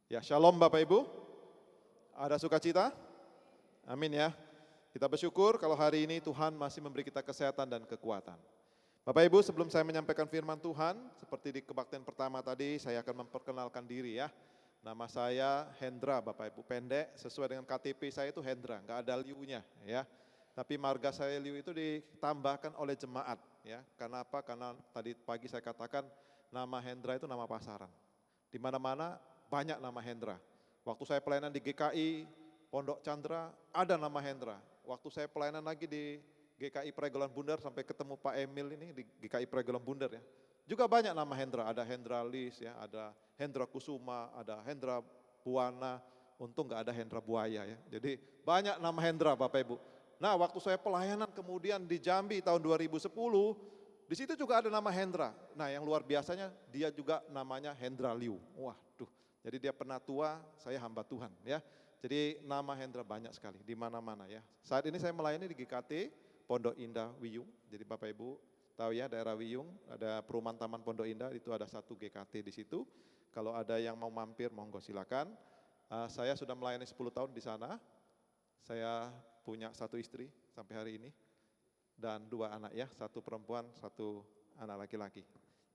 Ya, shalom Bapak Ibu. Ada sukacita? Amin ya. Kita bersyukur kalau hari ini Tuhan masih memberi kita kesehatan dan kekuatan. Bapak Ibu, sebelum saya menyampaikan firman Tuhan, seperti di kebaktian pertama tadi, saya akan memperkenalkan diri ya. Nama saya Hendra, Bapak Ibu, pendek, sesuai dengan KTP saya itu Hendra, nggak ada liunya ya. Tapi marga saya liu itu ditambahkan oleh jemaat ya. Karena apa? Karena tadi pagi saya katakan nama Hendra itu nama pasaran. Di mana-mana banyak nama Hendra. Waktu saya pelayanan di GKI, Pondok Chandra, ada nama Hendra. Waktu saya pelayanan lagi di GKI Pregolan Bundar sampai ketemu Pak Emil ini di GKI Pregolan Bundar ya. Juga banyak nama Hendra, ada Hendra Lis ya, ada Hendra Kusuma, ada Hendra Buana, untung nggak ada Hendra Buaya ya. Jadi banyak nama Hendra Bapak Ibu. Nah waktu saya pelayanan kemudian di Jambi tahun 2010, di situ juga ada nama Hendra. Nah yang luar biasanya dia juga namanya Hendra Liu. Waduh, jadi dia penatua, saya hamba Tuhan ya. Jadi nama Hendra banyak sekali di mana-mana ya. Saat ini saya melayani di GKT Pondok Indah Wiyung. Jadi Bapak Ibu tahu ya daerah Wiyung ada perumahan Taman Pondok Indah itu ada satu GKT di situ. Kalau ada yang mau mampir monggo silakan. Saya sudah melayani 10 tahun di sana. Saya punya satu istri sampai hari ini dan 2 anak ya, 1 perempuan, 1 anak laki-laki.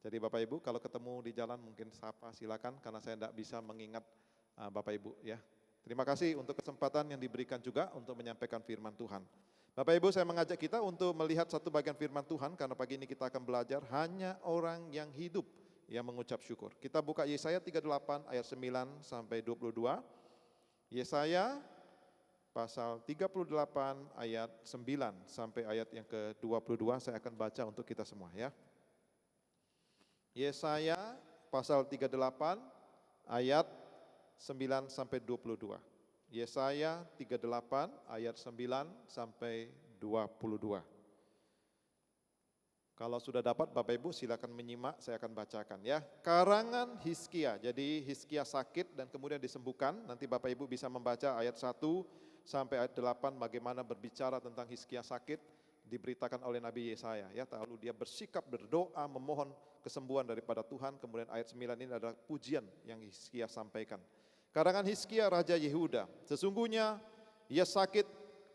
Jadi Bapak Ibu kalau ketemu di jalan mungkin sapa silakan karena saya tidak bisa mengingat Bapak Ibu ya. Terima kasih untuk kesempatan yang diberikan juga untuk menyampaikan firman Tuhan. Bapak Ibu saya mengajak kita untuk melihat satu bagian firman Tuhan karena pagi ini kita akan belajar hanya orang yang hidup yang mengucap syukur. Kita buka Yesaya 38 ayat 9 sampai 22. Yesaya pasal 38 ayat 9 sampai ayat yang ke-22 saya akan baca untuk kita semua ya. Yesaya pasal 38 ayat 9 sampai 22. Yesaya 38 ayat 9 sampai 22. Kalau sudah dapat Bapak Ibu silakan menyimak, saya akan bacakan ya. Karangan Hizkia, jadi Hizkia sakit dan kemudian disembuhkan. Nanti Bapak Ibu bisa membaca ayat 1 sampai ayat 8 bagaimana berbicara tentang Hizkia sakit diberitakan oleh Nabi Yesaya ya. Lalu dia bersikap berdoa memohon kesembuhan daripada Tuhan. Kemudian ayat 9 ini adalah pujian yang Hizkia sampaikan. Karangan Hizkia Raja Yehuda, sesungguhnya ia sakit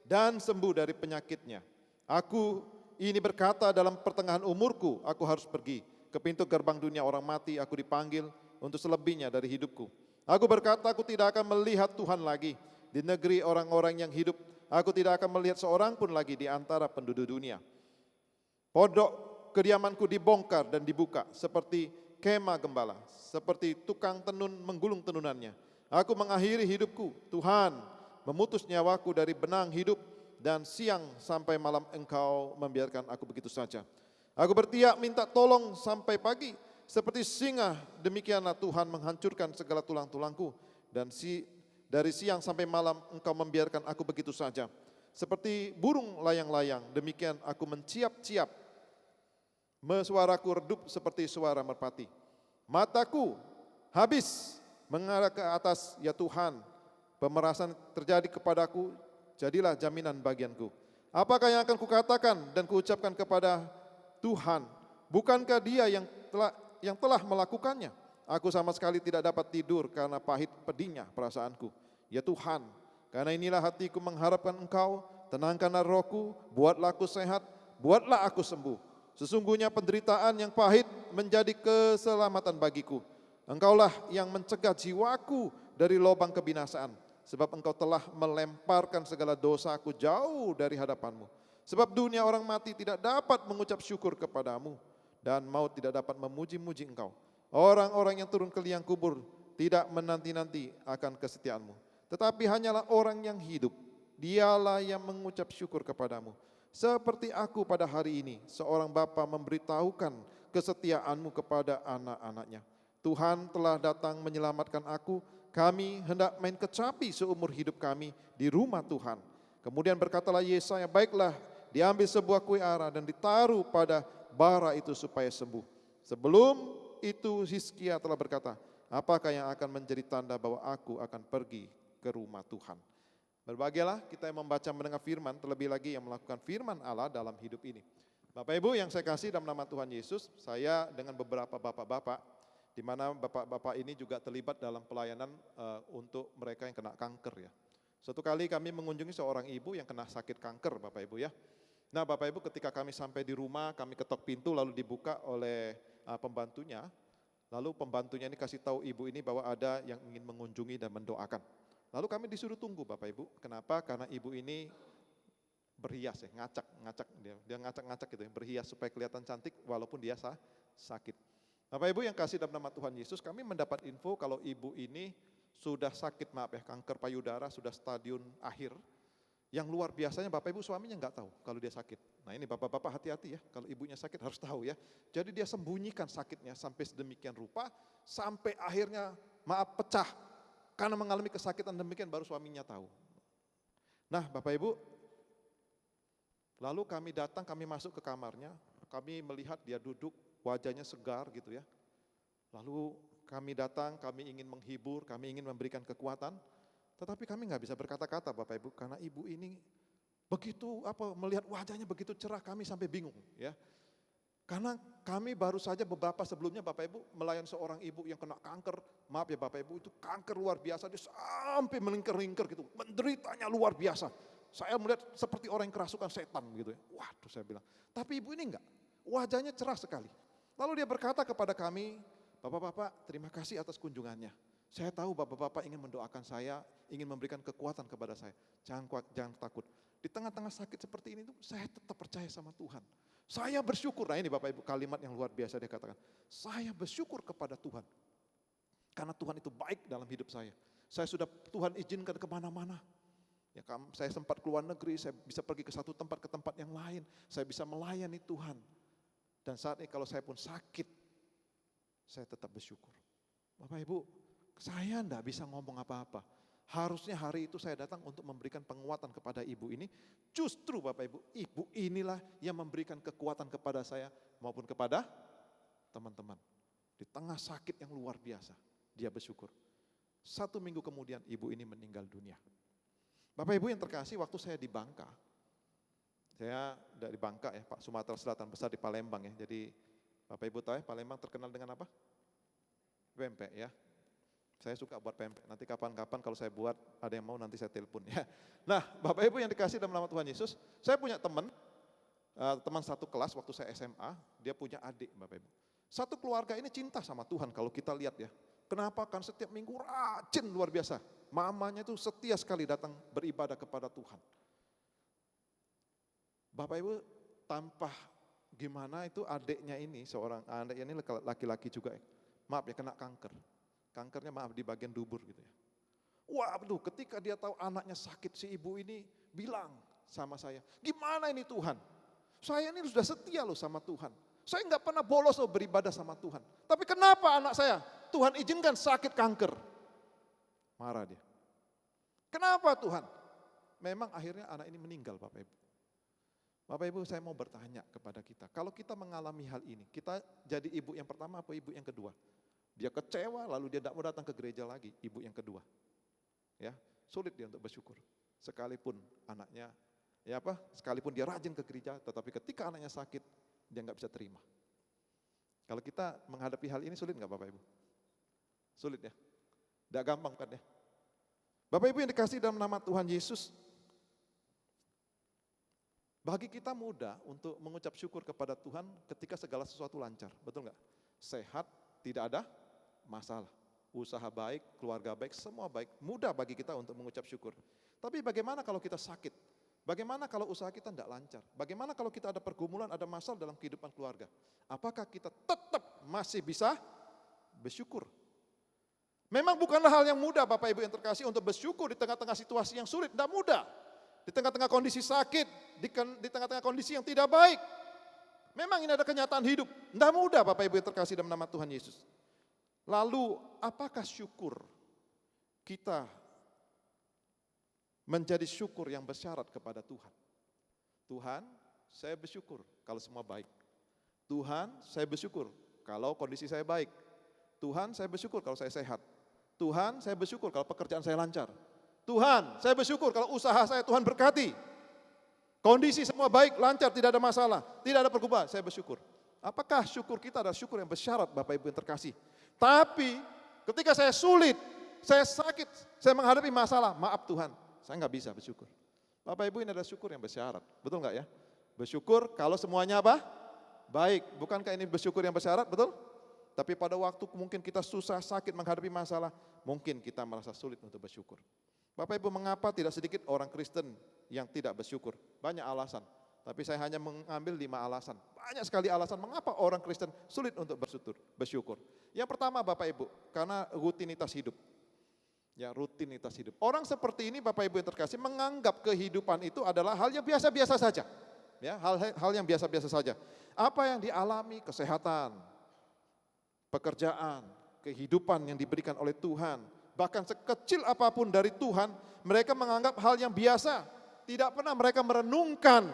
dan sembuh dari penyakitnya. Aku ini berkata dalam pertengahan umurku aku harus pergi ke pintu gerbang dunia orang mati, aku dipanggil untuk selebihnya dari hidupku. Aku berkata aku tidak akan melihat Tuhan lagi. Di negeri orang-orang yang hidup, aku tidak akan melihat seorang pun lagi di antara penduduk dunia. Pondok kediamanku dibongkar dan dibuka seperti kemah gembala, seperti tukang tenun menggulung tenunannya. Aku mengakhiri hidupku, Tuhan memutus nyawaku dari benang hidup dan siang sampai malam Engkau membiarkan aku begitu saja. Aku berteriak minta tolong sampai pagi, seperti singa demikianlah Tuhan menghancurkan segala tulang-tulangku dan dari siang sampai malam Engkau membiarkan aku begitu saja. Seperti burung layang-layang, demikian aku menciap-ciap. Suaraku redup seperti suara merpati. Mataku habis mengarah ke atas, ya Tuhan. Pemerasan terjadi kepadaku, jadilah jaminan bagianku. Apakah yang akan kukatakan dan kuucapkan kepada Tuhan? Bukankah Dia yang telah melakukannya? Aku sama sekali tidak dapat tidur karena pahit pedihnya perasaanku. Ya Tuhan, karena inilah hatiku mengharapkan Engkau, tenangkanlah rohku, buatlah aku sehat, buatlah aku sembuh. Sesungguhnya penderitaan yang pahit menjadi keselamatan bagiku. Engkaulah yang mencegah jiwaku dari lubang kebinasaan, sebab Engkau telah melemparkan segala dosaku jauh dari hadapanmu. Sebab dunia orang mati tidak dapat mengucap syukur kepadamu, dan maut tidak dapat memuji-muji Engkau. Orang-orang yang turun ke liang kubur tidak menanti-nanti akan kesetiaanmu. Tetapi hanyalah orang yang hidup, dialah yang mengucap syukur kepadamu. Seperti aku pada hari ini, seorang bapa memberitahukan kesetiaanmu kepada anak-anaknya. Tuhan telah datang menyelamatkan aku, kami hendak main kecapi seumur hidup kami di rumah Tuhan. Kemudian berkatalah Yesaya, baiklah diambil sebuah kue ara dan ditaruh pada bara itu supaya sembuh. Sebelum itu Hizkia telah berkata, apakah yang akan menjadi tanda bahwa aku akan pergi ke rumah Tuhan. Berbahagialah kita yang membaca mendengar firman, terlebih lagi yang melakukan firman Allah dalam hidup ini. Bapak Ibu yang saya kasih dalam nama Tuhan Yesus, saya dengan beberapa bapak-bapak di mana bapak-bapak ini juga terlibat dalam pelayanan untuk mereka yang kena kanker ya. Suatu kali kami mengunjungi seorang ibu yang kena sakit kanker Bapak Ibu ya. Nah Bapak Ibu ketika kami sampai di rumah, kami ketok pintu lalu dibuka oleh pembantunya. Lalu pembantunya ini kasih tahu ibu ini bahwa ada yang ingin mengunjungi dan mendoakan. Lalu kami disuruh tunggu Bapak Ibu. Kenapa? Karena ibu ini berhias ya, ngacak dia ngacak gitu ya, berhias supaya kelihatan cantik walaupun dia sakit. Bapak Ibu yang kasih dalam nama Tuhan Yesus, kami mendapat info kalau ibu ini sudah sakit, maaf ya, kanker payudara, sudah stadium akhir. Yang luar biasanya Bapak Ibu suaminya nggak tahu kalau dia sakit. Nah ini bapak-bapak hati-hati ya, kalau ibunya sakit harus tahu ya. Jadi dia sembunyikan sakitnya sampai sedemikian rupa, sampai akhirnya maaf pecah. Karena mengalami kesakitan demikian baru suaminya tahu. Nah Bapak Ibu, lalu kami datang, kami masuk ke kamarnya, kami melihat dia duduk, wajahnya segar gitu ya. Lalu kami datang, kami ingin menghibur, kami ingin memberikan kekuatan. Tetapi kami nggak bisa berkata-kata Bapak Ibu, karena ibu ini begitu melihat wajahnya begitu cerah, kami sampai bingung ya. Karena kami baru saja beberapa sebelumnya Bapak Ibu melayani seorang ibu yang kena kanker, maaf ya Bapak Ibu, itu kanker luar biasa, dia sampai melingkar-lingkar gitu, menderitanya luar biasa. Saya melihat seperti orang yang kerasukan setan gitu ya. Waduh saya bilang, tapi ibu ini enggak, wajahnya cerah sekali. Lalu dia berkata kepada kami, Bapak-bapak terima kasih atas kunjungannya. Saya tahu bapak-bapak ingin mendoakan saya, ingin memberikan kekuatan kepada saya. Jangan takut. Di tengah-tengah sakit seperti ini tuh saya tetap percaya sama Tuhan. Saya bersyukur, nah ini Bapak Ibu kalimat yang luar biasa dia katakan. Saya bersyukur kepada Tuhan. Karena Tuhan itu baik dalam hidup saya. Saya sudah Tuhan izinkan kemana-mana. Ya, saya sempat keluar negeri, saya bisa pergi ke satu tempat ke tempat yang lain. Saya bisa melayani Tuhan. Dan saat ini kalau saya pun sakit, saya tetap bersyukur. Bapak Ibu, saya enggak bisa ngomong apa-apa. Harusnya hari itu saya datang untuk memberikan penguatan kepada ibu ini. Justru Bapak Ibu, ibu inilah yang memberikan kekuatan kepada saya maupun kepada teman-teman. Di tengah sakit yang luar biasa, dia bersyukur. 1 minggu kemudian ibu ini meninggal dunia. Bapak Ibu yang terkasih, waktu saya di Bangka, saya dari Bangka ya, Pak, Sumatera Selatan, besar di Palembang ya. Jadi Bapak Ibu tahu ya, Palembang terkenal dengan apa? Pempek ya. Saya suka buat pempek, nanti kapan-kapan kalau saya buat, ada yang mau nanti saya telepon ya. Nah Bapak Ibu yang dikasih dalam nama Tuhan Yesus, saya punya teman satu kelas waktu saya SMA, dia punya adik Bapak Ibu. Satu keluarga ini cinta sama Tuhan kalau kita lihat ya. Kenapa? Kan setiap minggu rajin luar biasa. Mamanya itu setia sekali datang beribadah kepada Tuhan. Bapak Ibu tanpa gimana itu adiknya ini, seorang adiknya ini laki-laki juga ya. Maaf ya kena kanker. Kankernya maaf di bagian dubur gitu ya. Waduh ketika dia tahu anaknya sakit, si ibu ini bilang sama saya, gimana ini Tuhan? Saya ini sudah setia loh sama Tuhan. Saya nggak pernah bolos loh beribadah sama Tuhan. Tapi kenapa anak saya? Tuhan izinkan sakit kanker. Marah dia. Kenapa Tuhan? Memang akhirnya anak ini meninggal Bapak Ibu. Bapak Ibu saya mau bertanya kepada kita. Kalau kita mengalami hal ini, kita jadi ibu yang pertama apa ibu yang kedua? Dia kecewa lalu dia tidak mau datang ke gereja lagi, ibu yang kedua. Ya, sulit dia untuk bersyukur. Sekalipun anaknya, sekalipun dia rajin ke gereja, tetapi ketika anaknya sakit, dia nggak bisa terima. Kalau kita menghadapi hal ini sulit nggak Bapak Ibu? Sulit ya? Tidak gampang kan ya? Bapak Ibu yang dikasih dalam nama Tuhan Yesus, bagi kita mudah untuk mengucap syukur kepada Tuhan ketika segala sesuatu lancar, betul nggak? Sehat, tidak ada masalah. Usaha baik, keluarga baik, semua baik. Mudah bagi kita untuk mengucap syukur. Tapi bagaimana kalau kita sakit? Bagaimana kalau usaha kita tidak lancar? Bagaimana kalau kita ada pergumulan, ada masalah dalam kehidupan keluarga? Apakah kita tetap masih bisa bersyukur? Memang bukanlah hal yang mudah Bapak Ibu yang terkasih untuk bersyukur di tengah-tengah situasi yang sulit. Tidak mudah. Di tengah-tengah kondisi sakit, di tengah-tengah kondisi yang tidak baik. Memang ini ada kenyataan hidup. Tidak mudah Bapak Ibu yang terkasih dalam nama Tuhan Yesus. Lalu apakah syukur kita menjadi syukur yang bersyarat kepada Tuhan? Tuhan, saya bersyukur kalau semua baik. Tuhan, saya bersyukur kalau kondisi saya baik. Tuhan, saya bersyukur kalau saya sehat. Tuhan, saya bersyukur kalau pekerjaan saya lancar. Tuhan, saya bersyukur kalau usaha saya Tuhan berkati. Kondisi semua baik, lancar, tidak ada masalah, tidak ada pergumulan, saya bersyukur. Apakah syukur kita adalah syukur yang bersyarat Bapak Ibu yang terkasih? Tapi ketika saya sulit, saya sakit, saya menghadapi masalah, maaf Tuhan, saya nggak bisa bersyukur. Bapak Ibu, ini adalah syukur yang bersyarat, betul nggak ya? Bersyukur kalau semuanya apa? Baik, bukankah ini bersyukur yang bersyarat, betul? Tapi pada waktu mungkin kita susah, sakit, menghadapi masalah, mungkin kita merasa sulit untuk bersyukur. Bapak Ibu, mengapa tidak sedikit orang Kristen yang tidak bersyukur? Banyak alasan, tapi saya hanya mengambil 5 alasan. Banyak sekali alasan mengapa orang Kristen sulit untuk bersyukur. Yang pertama Bapak Ibu, karena rutinitas hidup. Ya, rutinitas hidup. Orang seperti ini Bapak Ibu yang terkasih menganggap kehidupan itu adalah hal yang biasa-biasa saja. Ya, hal yang biasa-biasa saja. Apa yang dialami, kesehatan, pekerjaan, kehidupan yang diberikan oleh Tuhan, bahkan sekecil apapun dari Tuhan, mereka menganggap hal yang biasa. Tidak pernah mereka merenungkan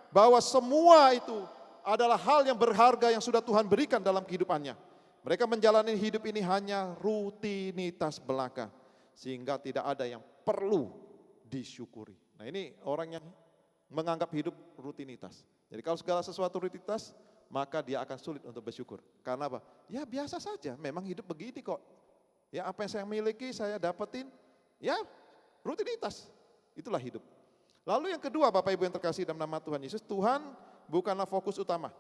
bahwa semua itu adalah hal yang berharga yang sudah Tuhan berikan dalam kehidupannya. Mereka menjalani hidup ini hanya rutinitas belaka, sehingga tidak ada yang perlu disyukuri. Nah, ini orang yang menganggap hidup rutinitas. Jadi kalau segala sesuatu rutinitas, maka dia akan sulit untuk bersyukur. Karena apa? Ya biasa saja, memang hidup begini kok. Ya apa yang saya miliki, saya dapetin, ya rutinitas. Itulah hidup. Lalu yang kedua Bapak Ibu yang terkasih dalam nama Tuhan Yesus, Tuhan bukanlah fokus utama.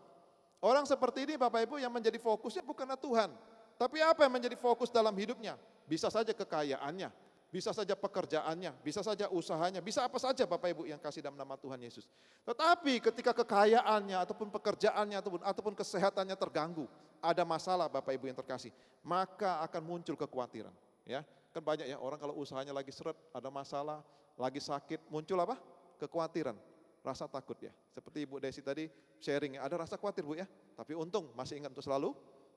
Orang seperti ini Bapak Ibu yang menjadi fokusnya bukanlah Tuhan. Tapi apa yang menjadi fokus dalam hidupnya? Bisa saja kekayaannya, bisa saja pekerjaannya, bisa saja usahanya, bisa apa saja Bapak Ibu yang kasih dalam nama Tuhan Yesus. Tetapi ketika kekayaannya ataupun pekerjaannya ataupun kesehatannya terganggu, ada masalah Bapak Ibu yang terkasih, maka akan muncul kekhawatiran. Ya, kan banyak ya orang kalau usahanya lagi seret, ada masalah, lagi sakit, muncul apa? Kekhawatiran, rasa takut ya. Seperti Ibu Desi tadi sharing, ada rasa khawatir Bu ya, tapi untung masih ingat untuk selalu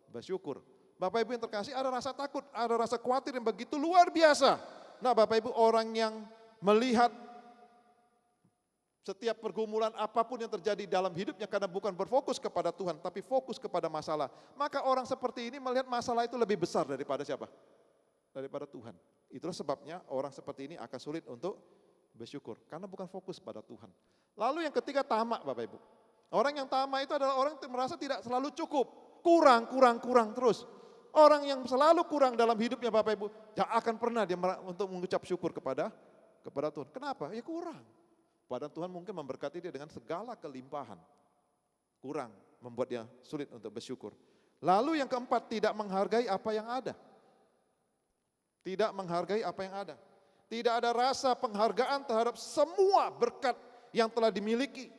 bersyukur. Bapak Ibu yang terkasih, ada rasa takut, ada rasa khawatir yang begitu luar biasa. Nah Bapak Ibu, orang yang melihat setiap pergumulan apapun yang terjadi dalam hidupnya karena bukan berfokus kepada Tuhan, tapi fokus kepada masalah. Maka orang seperti ini melihat masalah itu lebih besar daripada siapa? Daripada Tuhan. Itulah sebabnya orang seperti ini akan sulit untuk bersyukur, karena bukan fokus pada Tuhan. Lalu yang ketiga tamak Bapak Ibu. Orang yang tamak itu adalah orang yang merasa tidak selalu cukup, kurang terus. Orang yang selalu kurang dalam hidupnya Bapak Ibu, tidak akan pernah dia untuk mengucap syukur kepada Tuhan. Kenapa? Ya kurang. Padahal Tuhan mungkin memberkati dia dengan segala kelimpahan. Kurang membuat dia sulit untuk bersyukur. Lalu yang keempat, tidak menghargai apa yang ada. Tidak menghargai apa yang ada. Tidak ada rasa penghargaan terhadap semua berkat yang telah dimiliki.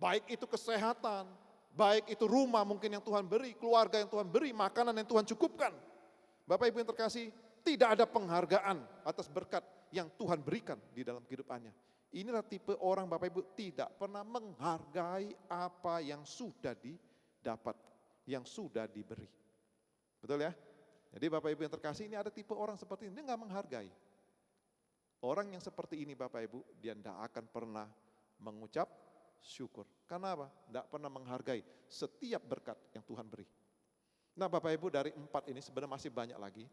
Baik itu kesehatan, baik itu rumah mungkin yang Tuhan beri, keluarga yang Tuhan beri, makanan yang Tuhan cukupkan. Bapak Ibu yang terkasih, tidak ada penghargaan atas berkat yang Tuhan berikan di dalam kehidupannya. Inilah tipe orang Bapak Ibu tidak pernah menghargai apa yang sudah didapat, yang sudah diberi. Betul ya? Jadi Bapak Ibu yang terkasih, ini ada tipe orang seperti ini, dia nggak menghargai. Orang yang seperti ini Bapak Ibu, dia tidak akan pernah mengucap syukur. Karena apa? Tidak pernah menghargai setiap berkat yang Tuhan beri. Nah Bapak Ibu, dari 4 ini sebenarnya masih banyak lagi.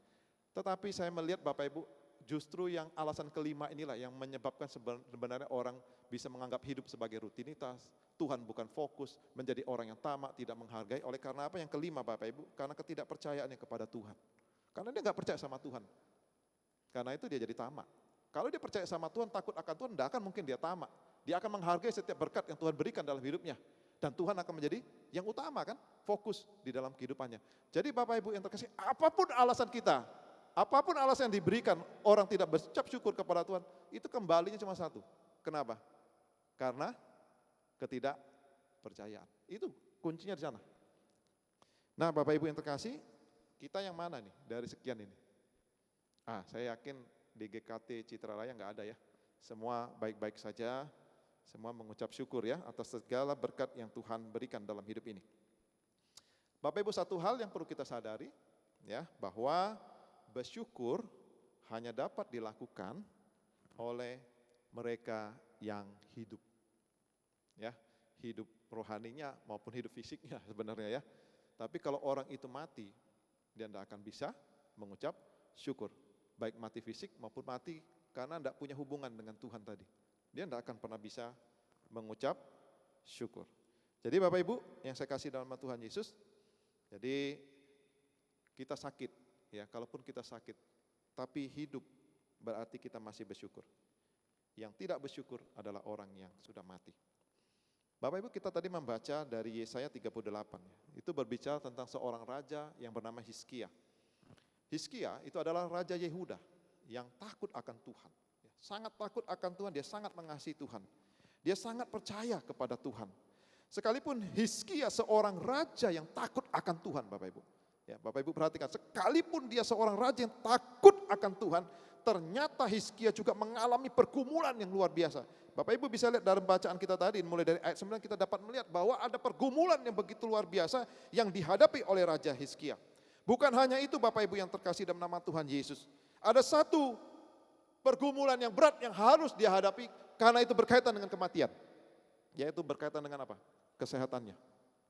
Tetapi saya melihat Bapak Ibu, justru yang alasan kelima inilah yang menyebabkan sebenarnya orang bisa menganggap hidup sebagai rutinitas. Tuhan bukan fokus, menjadi orang yang tamak, tidak menghargai. Oleh karena apa? Yang kelima Bapak Ibu, karena ketidakpercayaannya kepada Tuhan. Karena dia nggak percaya sama Tuhan. Karena itu dia jadi tamak. Kalau dia percaya sama Tuhan, takut akan Tuhan, tidak akan mungkin dia tamak. Dia akan menghargai setiap berkat yang Tuhan berikan dalam hidupnya. Dan Tuhan akan menjadi yang utama kan, fokus di dalam kehidupannya. Jadi Bapak Ibu yang terkasih, apapun alasan kita, apapun alasan yang diberikan, orang tidak berucap syukur kepada Tuhan, itu kembalinya cuma satu. Kenapa? Karena ketidakpercayaan. Itu kuncinya di sana. Nah Bapak Ibu yang terkasih, kita yang mana nih dari sekian ini? Saya yakin di GKT Citra Raya nggak ada ya. Semua baik-baik saja, semua mengucap syukur ya atas segala berkat yang Tuhan berikan dalam hidup ini. Bapak Ibu, satu hal yang perlu kita sadari ya, bahwa bersyukur hanya dapat dilakukan oleh mereka yang hidup. Ya, hidup rohaninya maupun hidup fisiknya sebenarnya ya. Tapi kalau orang itu mati, dia tidak akan bisa mengucap syukur. Baik mati fisik maupun mati karena tidak punya hubungan dengan Tuhan tadi. Dia tidak akan pernah bisa mengucap syukur. Jadi Bapak Ibu yang saya kasih dalam nama Tuhan Yesus, jadi kita sakit, ya kalaupun kita sakit, tapi hidup berarti kita masih bersyukur. Yang tidak bersyukur adalah orang yang sudah mati. Bapak Ibu kita tadi membaca dari Yesaya 38, itu berbicara tentang seorang raja yang bernama Hizkia. Hizkia itu adalah raja Yehuda yang takut akan Tuhan. Sangat takut akan Tuhan, dia sangat mengasihi Tuhan. Dia sangat percaya kepada Tuhan. Sekalipun Hizkia seorang raja yang takut akan Tuhan Bapak Ibu. Ya, Bapak Ibu perhatikan, sekalipun dia seorang raja yang takut akan Tuhan, ternyata Hizkia juga mengalami pergumulan yang luar biasa. Bapak Ibu bisa lihat dalam bacaan kita tadi, mulai dari ayat 9 kita dapat melihat bahwa ada pergumulan yang begitu luar biasa yang dihadapi oleh Raja Hizkia. Bukan hanya itu Bapak Ibu yang terkasih dalam nama Tuhan Yesus. Ada satu pergumulan yang berat yang harus dihadapi karena itu berkaitan dengan kematian. Yaitu berkaitan dengan apa? Kesehatannya.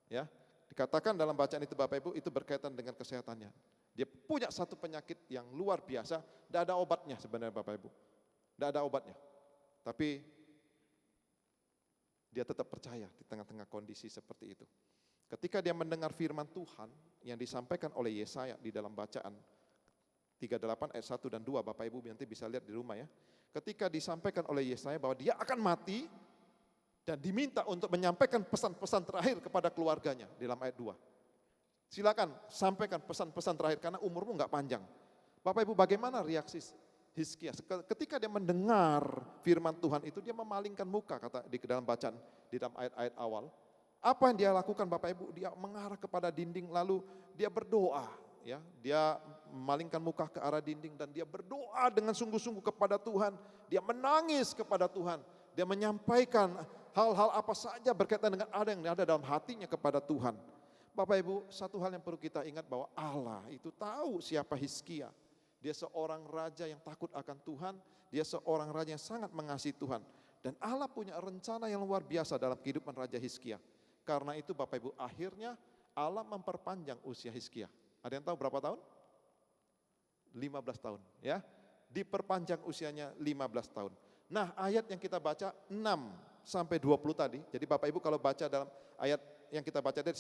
Ya, dikatakan dalam bacaan itu Bapak Ibu itu berkaitan dengan kesehatannya. Dia punya satu penyakit yang luar biasa, tidak ada obatnya sebenarnya Bapak Ibu. Tidak ada obatnya. Tapi dia tetap percaya di tengah-tengah kondisi seperti itu. Ketika dia mendengar firman Tuhan yang disampaikan oleh Yesaya di dalam bacaan 38 ayat 1 dan 2, Bapak Ibu nanti bisa lihat di rumah ya. Ketika disampaikan oleh Yesaya bahwa dia akan mati dan diminta untuk menyampaikan pesan-pesan terakhir kepada keluarganya di dalam ayat 2. Silakan sampaikan pesan-pesan terakhir karena umurmu enggak panjang. Bapak Ibu bagaimana reaksi Hizkia? Ketika dia mendengar firman Tuhan itu dia memalingkan muka kata di dalam bacaan di dalam ayat-ayat awal. Apa yang dia lakukan Bapak Ibu? Dia mengarah kepada dinding lalu dia berdoa. Ya, dia memalingkan muka ke arah dinding dan dia berdoa dengan sungguh-sungguh kepada Tuhan. Dia menangis kepada Tuhan. Dia menyampaikan hal-hal apa saja berkaitan dengan ada yang ada dalam hatinya kepada Tuhan. Bapak Ibu, satu hal yang perlu kita ingat bahwa Allah itu tahu siapa Hizkia. Dia seorang raja yang takut akan Tuhan, dia seorang raja yang sangat mengasihi Tuhan. Dan Allah punya rencana yang luar biasa dalam kehidupan Raja Hizkia. Karena itu Bapak Ibu, akhirnya Allah memperpanjang usia Hizkia. Ada yang tahu berapa tahun? 15 tahun, ya. Diperpanjang usianya 15 tahun. Nah, ayat yang kita baca 6 sampai 20 tadi. Jadi Bapak Ibu kalau baca dalam ayat yang kita baca dari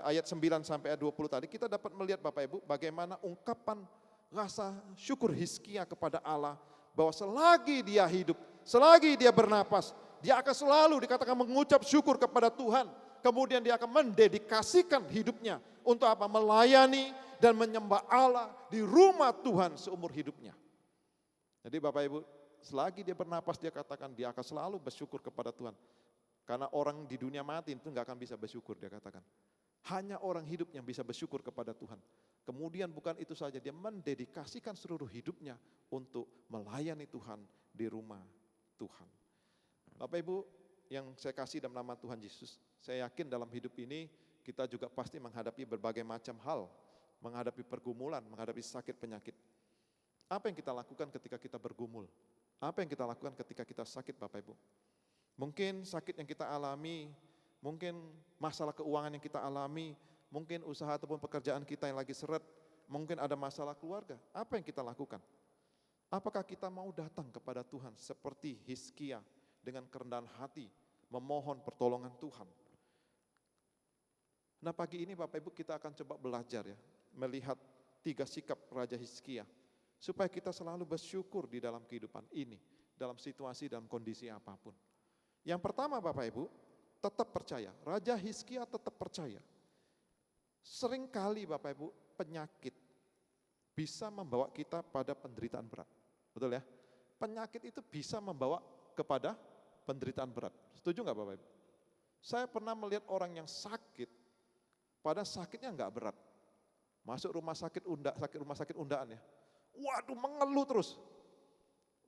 ayat 9 sampai ayat 20 tadi, kita dapat melihat Bapak Ibu bagaimana ungkapan rasa syukur Hizkia kepada Allah bahwa selagi dia hidup, selagi dia bernapas, dia akan selalu dikatakan mengucap syukur kepada Tuhan. Kemudian dia akan mendedikasikan hidupnya untuk apa? Melayani dan menyembah Allah di rumah Tuhan seumur hidupnya. Jadi Bapak Ibu, selagi dia bernapas dia katakan dia akan selalu bersyukur kepada Tuhan. Karena orang di dunia mati itu nggak akan bisa bersyukur dia katakan. Hanya orang hidup yang bisa bersyukur kepada Tuhan. Kemudian bukan itu saja, dia mendedikasikan seluruh hidupnya untuk melayani Tuhan di rumah Tuhan. Bapak Ibu yang saya kasih dalam nama Tuhan Yesus, saya yakin dalam hidup ini kita juga pasti menghadapi berbagai macam hal. Menghadapi pergumulan, menghadapi sakit penyakit. Apa yang kita lakukan ketika kita bergumul? Apa yang kita lakukan ketika kita sakit Bapak Ibu? Mungkin sakit yang kita alami, mungkin masalah keuangan yang kita alami, mungkin usaha ataupun pekerjaan kita yang lagi seret, mungkin ada masalah keluarga. Apa yang kita lakukan? Apakah kita mau datang kepada Tuhan seperti Hizkia dengan kerendahan hati, memohon pertolongan Tuhan? Nah pagi ini Bapak Ibu kita akan coba belajar ya, melihat 3 sikap Raja Hizkia. Supaya kita selalu bersyukur di dalam kehidupan ini, dalam situasi, dalam kondisi apapun. Yang pertama Bapak Ibu, tetap percaya. Raja Hizkia tetap percaya. Seringkali Bapak Ibu, penyakit bisa membawa kita pada penderitaan berat. Betul ya? Penyakit itu bisa membawa kepada penderitaan berat. Setuju nggak Bapak Ibu? Saya pernah melihat orang yang sakit, pada sakitnya nggak berat. Masuk rumah sakit undaan ya. Waduh mengeluh terus.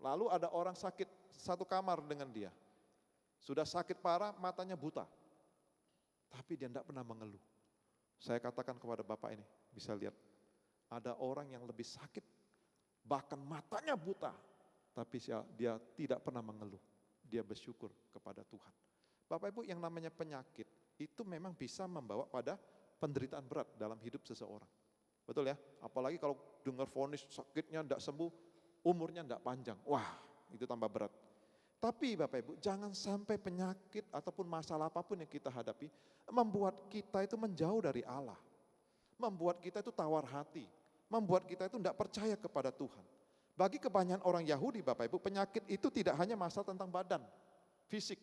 Lalu ada orang sakit satu kamar dengan dia. Sudah sakit parah, matanya buta. Tapi dia tidak pernah mengeluh. Saya katakan kepada Bapak ini, bisa lihat. Ada orang yang lebih sakit, bahkan matanya buta. Tapi dia tidak pernah mengeluh. Dia bersyukur kepada Tuhan. Bapak Ibu yang namanya penyakit, itu memang bisa membawa pada penderitaan berat dalam hidup seseorang. Betul ya? Apalagi kalau dengar vonis sakitnya tidak sembuh, umurnya tidak panjang. Wah, itu tambah berat. Tapi Bapak Ibu, jangan sampai penyakit ataupun masalah apapun yang kita hadapi membuat kita itu menjauh dari Allah. Membuat kita itu tawar hati, membuat kita itu tidak percaya kepada Tuhan. Bagi kebanyakan orang Yahudi Bapak Ibu, penyakit itu tidak hanya masalah tentang badan, fisik,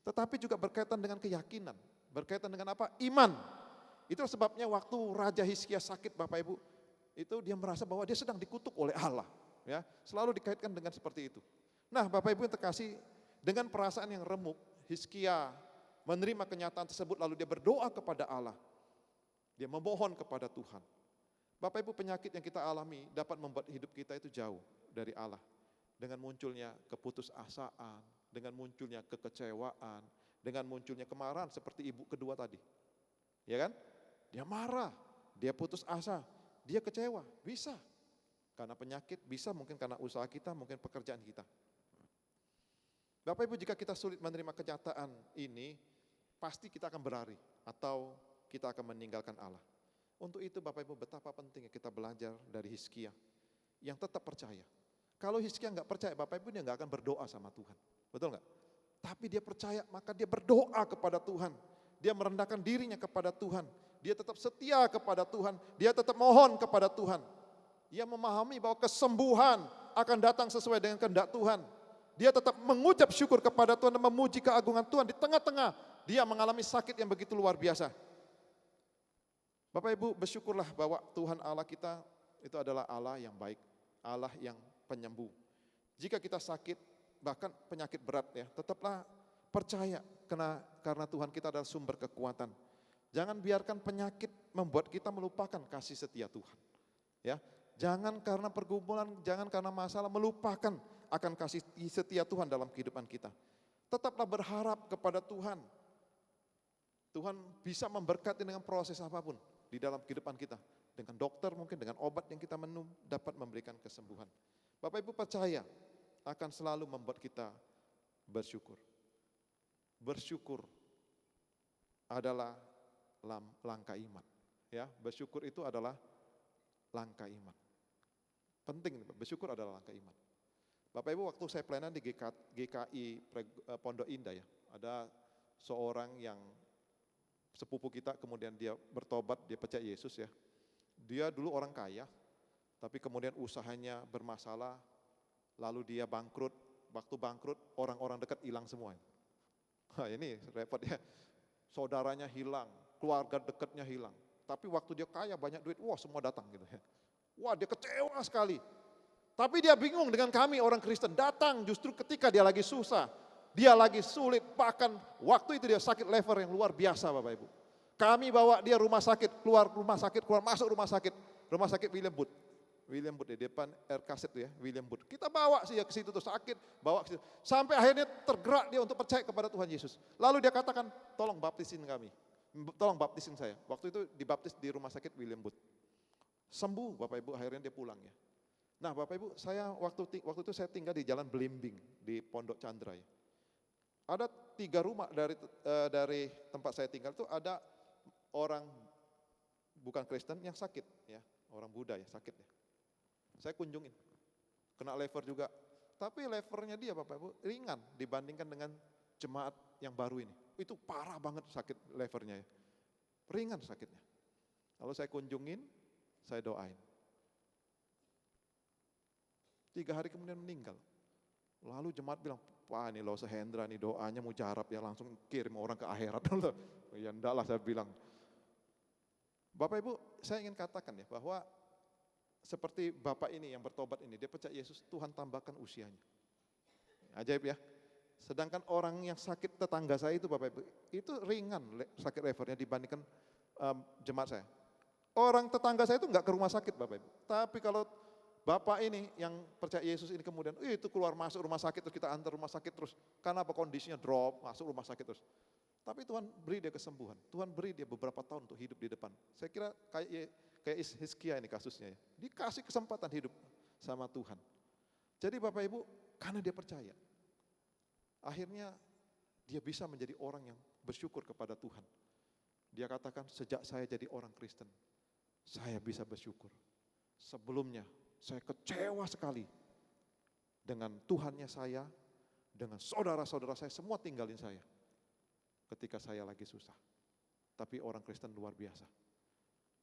tetapi juga berkaitan dengan keyakinan, berkaitan dengan apa? Iman. Itu sebabnya waktu Raja Hizkia sakit Bapak Ibu, itu dia merasa bahwa dia sedang dikutuk oleh Allah. Ya, selalu dikaitkan dengan seperti itu. Nah Bapak Ibu yang terkasih, dengan perasaan yang remuk, Hizkia menerima kenyataan tersebut lalu dia berdoa kepada Allah. Dia memohon kepada Tuhan. Bapak Ibu, penyakit yang kita alami dapat membuat hidup kita itu jauh dari Allah. Dengan munculnya keputusasaan, dengan munculnya kekecewaan, dengan munculnya kemarahan seperti ibu kedua tadi. Ya kan? Dia marah, dia putus asa, dia kecewa, bisa. Karena penyakit, bisa mungkin karena usaha kita, mungkin pekerjaan kita. Bapak Ibu, jika kita sulit menerima kenyataan ini, pasti kita akan berlari atau kita akan meninggalkan Allah. Untuk itu Bapak Ibu, betapa pentingnya kita belajar dari Hizkia yang tetap percaya. Kalau Hizkia nggak percaya, Bapak Ibu, dia nggak akan berdoa sama Tuhan. Betul nggak? Tapi dia percaya, maka dia berdoa kepada Tuhan. Dia merendahkan dirinya kepada Tuhan. Dia tetap setia kepada Tuhan. Dia tetap mohon kepada Tuhan. Dia memahami bahwa kesembuhan akan datang sesuai dengan kehendak Tuhan. Dia tetap mengucap syukur kepada Tuhan dan memuji keagungan Tuhan di tengah-tengah dia mengalami sakit yang begitu luar biasa. Bapak Ibu, bersyukurlah bahwa Tuhan Allah kita itu adalah Allah yang baik, Allah yang penyembuh. Jika kita sakit, bahkan penyakit berat ya, tetaplah percaya karena Tuhan kita adalah sumber kekuatan. Jangan biarkan penyakit membuat kita melupakan kasih setia Tuhan. Ya, jangan karena pergumulan, jangan karena masalah melupakan akan kasih setia Tuhan dalam kehidupan kita. Tetaplah berharap kepada Tuhan. Tuhan bisa memberkati dengan proses apapun di dalam kehidupan kita. Dengan dokter mungkin, dengan obat yang kita minum dapat memberikan kesembuhan. Bapak Ibu percaya akan selalu membuat kita bersyukur. Bersyukur adalah langkah iman. Ya, bersyukur itu adalah langkah iman. Penting, bersyukur adalah langkah iman. Bapak Ibu, waktu saya pelayanan di GKI Pondok Indah ya, ada seorang yang sepupu kita, kemudian dia bertobat, dia percaya Yesus ya. Dia dulu orang kaya, tapi kemudian usahanya bermasalah, lalu dia bangkrut. Waktu bangkrut, orang-orang dekat hilang semua. Nah, ini repot ya, saudaranya hilang, keluarga dekatnya hilang. Tapi waktu dia kaya, banyak duit, wah semua datang gitu ya. Wah dia kecewa sekali. Tapi dia bingung dengan kami orang Kristen, datang justru ketika dia lagi susah, dia lagi sulit, bahkan waktu itu dia sakit lever yang luar biasa Bapak Ibu. Kami bawa dia rumah sakit, keluar masuk rumah sakit William Booth di depan RKZ itu ya, William Booth. Kita bawa sih ya ke situ tuh sakit, bawa ke situ. Sampai akhirnya tergerak dia untuk percaya kepada Tuhan Yesus. Lalu dia katakan, tolong baptisin kami, tolong baptisin saya. Waktu itu dibaptis di rumah sakit William Booth. Sembuh Bapak Ibu, akhirnya dia pulang ya. Nah Bapak Ibu, saya waktu itu saya tinggal di Jalan Belimbing di Pondok Chandra ya. Ada 3 rumah dari tempat saya tinggal itu ada orang bukan Kristen yang sakit ya, orang Buddha ya sakit ya. Saya kunjungin, kena lever juga. Tapi levernya dia Bapak Ibu ringan dibandingkan dengan jemaat yang baru ini. Itu parah banget sakit levernya ya, ringan sakitnya. Lalu saya kunjungin, saya doain. 3 hari kemudian meninggal. Lalu jemaat bilang, wah ini loh sehendra nih doanya mujarab ya, langsung kirim orang ke akhirat. Ya enggak lah saya bilang. Bapak Ibu, saya ingin katakan ya bahwa seperti Bapak ini yang bertobat ini, dia percaya Yesus, Tuhan tambahkan usianya. Ajaib ya. Sedangkan orang yang sakit tetangga saya itu Bapak Ibu, itu ringan sakit levernya dibandingkan jemaat saya. Orang tetangga saya itu enggak ke rumah sakit Bapak Ibu. Tapi kalau Bapak ini yang percaya Yesus ini kemudian itu keluar masuk rumah sakit terus kita antar rumah sakit terus. Karena apa kondisinya drop, masuk rumah sakit terus. Tapi Tuhan beri dia kesembuhan. Tuhan beri dia beberapa tahun untuk hidup di depan. Saya kira kayak Hizkia ini kasusnya ya. Dikasih kesempatan hidup sama Tuhan. Jadi Bapak Ibu, karena dia percaya. Akhirnya dia bisa menjadi orang yang bersyukur kepada Tuhan. Dia katakan sejak saya jadi orang Kristen, saya bisa bersyukur. Sebelumnya saya kecewa sekali dengan Tuhannya saya, dengan saudara-saudara saya semua tinggalin saya ketika saya lagi susah. Tapi orang Kristen luar biasa.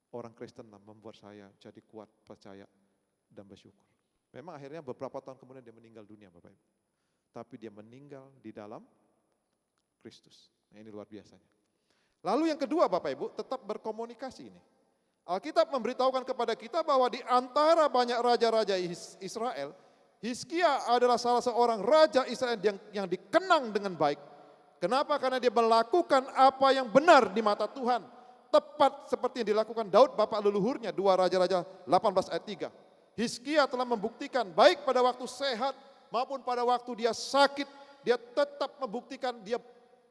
Orang Kristen membuat saya jadi kuat, percaya, dan bersyukur. Memang akhirnya beberapa tahun kemudian dia meninggal dunia Bapak Ibu. Tapi dia meninggal di dalam Kristus. Nah, ini luar biasanya. Lalu yang kedua Bapak Ibu, tetap berkomunikasi ini. Alkitab memberitahukan kepada kita bahwa di antara banyak raja-raja Israel, Hizkia adalah salah seorang raja Israel yang dikenang dengan baik. Kenapa? Karena dia melakukan apa yang benar di mata Tuhan. Tepat seperti yang dilakukan Daud bapak leluhurnya, 2 Raja-Raja 18 ayat 3. Hizkia telah membuktikan baik pada waktu sehat maupun pada waktu dia sakit, dia tetap membuktikan dia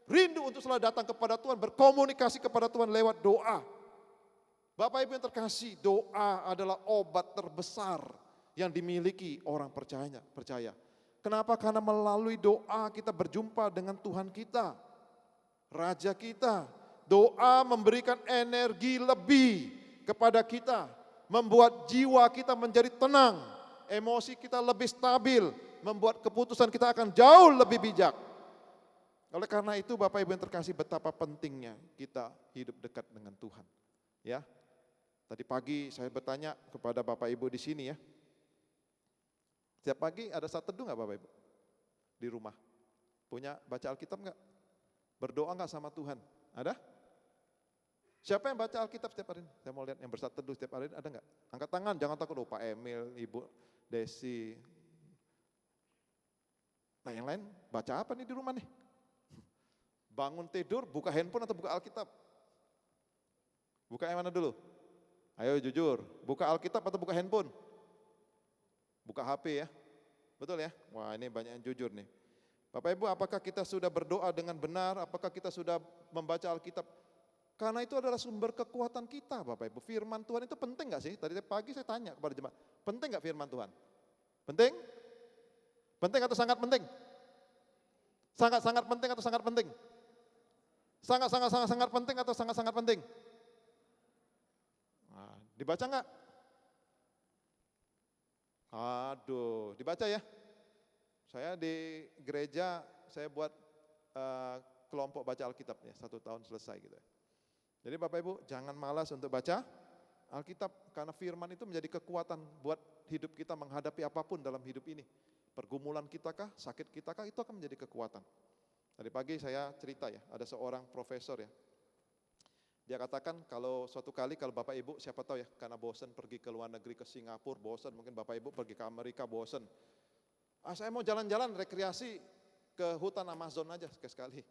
rindu untuk selalu datang kepada Tuhan, berkomunikasi kepada Tuhan lewat doa. Bapak Ibu yang terkasih, doa adalah obat terbesar yang dimiliki orang percaya. Kenapa? Karena melalui doa kita berjumpa dengan Tuhan kita, Raja kita. Doa memberikan energi lebih kepada kita, membuat jiwa kita menjadi tenang, emosi kita lebih stabil, membuat keputusan kita akan jauh lebih bijak. Oleh karena itu Bapak Ibu yang terkasih, betapa pentingnya kita hidup dekat dengan Tuhan. Ya, tadi pagi saya bertanya kepada Bapak Ibu di sini ya. Setiap pagi ada saat teduh nggak Bapak Ibu? Di rumah. Punya baca Alkitab nggak? Berdoa nggak sama Tuhan? Ada? Siapa yang baca Alkitab setiap hari? Saya mau lihat yang bersatu teduh setiap hari, ada nggak? Angkat tangan, jangan takut. Pak Emil, Ibu Desi. Nah yang lain baca apa nih di rumah nih? Bangun tidur, buka handphone atau buka Alkitab? Buka yang mana dulu? Ayo jujur, buka Alkitab atau buka handphone? Buka HP ya, betul ya? Wah ini banyak yang jujur nih. Bapak Ibu, apakah kita sudah berdoa dengan benar? Apakah kita sudah membaca Alkitab? Karena itu adalah sumber kekuatan kita Bapak Ibu. Firman Tuhan itu penting gak sih? Tadi pagi saya tanya kepada jemaat, penting gak firman Tuhan? Penting? Penting atau sangat penting? Sangat-sangat penting atau sangat penting? Sangat-sangat penting atau sangat-sangat penting? Nah, dibaca gak? Aduh, dibaca ya. Saya di gereja, saya buat kelompok baca Alkitab ya, 1 tahun selesai gitu ya. Jadi Bapak Ibu jangan malas untuk baca Alkitab, karena firman itu menjadi kekuatan buat hidup kita menghadapi apapun dalam hidup ini. Pergumulan kita kah, sakit kita kah, itu akan menjadi kekuatan. Tadi pagi saya cerita ya, ada seorang profesor ya. Dia katakan kalau suatu kali kalau Bapak Ibu siapa tahu ya, karena bosan pergi ke luar negeri, ke Singapura bosan, mungkin Bapak Ibu pergi ke Amerika bosan. Saya mau jalan-jalan rekreasi ke hutan Amazon aja sekali.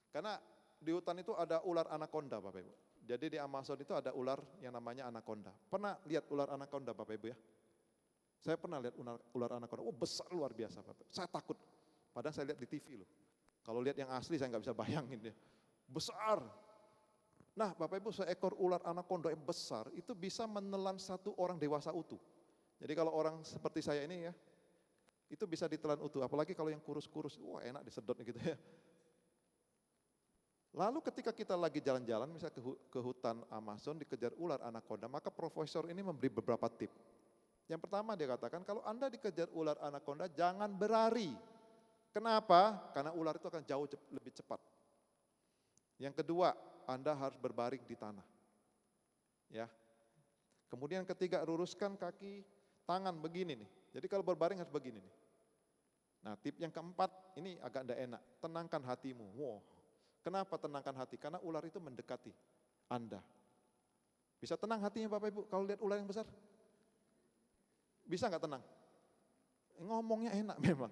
Karena di hutan itu ada ular anaconda Bapak Ibu. Jadi di Amazon itu ada ular yang namanya anaconda. Pernah lihat ular anaconda Bapak Ibu ya? Saya pernah lihat ular anaconda, besar luar biasa Bapak Ibu. Saya takut, padahal saya lihat di TV loh. Kalau lihat yang asli saya nggak bisa bayangin dia, besar. Nah Bapak Ibu, seekor ular anaconda yang besar itu bisa menelan 1 orang dewasa utuh. Jadi kalau orang seperti saya ini ya, itu bisa ditelan utuh, apalagi kalau yang kurus-kurus, wah enak disedot gitu ya. Lalu ketika kita lagi jalan-jalan misalnya ke hutan Amazon dikejar ular anaconda, maka profesor ini memberi beberapa tip. Yang pertama dia katakan kalau Anda dikejar ular anaconda jangan berlari. Kenapa? Karena ular itu akan jauh lebih cepat. Yang kedua, Anda harus berbaring di tanah. Ya. Kemudian ketiga, luruskan kaki, tangan begini nih. Jadi kalau berbaring harus begini nih. Nah, tip yang keempat ini agak tidak enak, tenangkan hatimu. Wow. Kenapa tenangkan hati? Karena ular itu mendekati Anda. Bisa tenang hatinya Bapak Ibu kalau lihat ular yang besar? Bisa nggak tenang? Ngomongnya enak memang.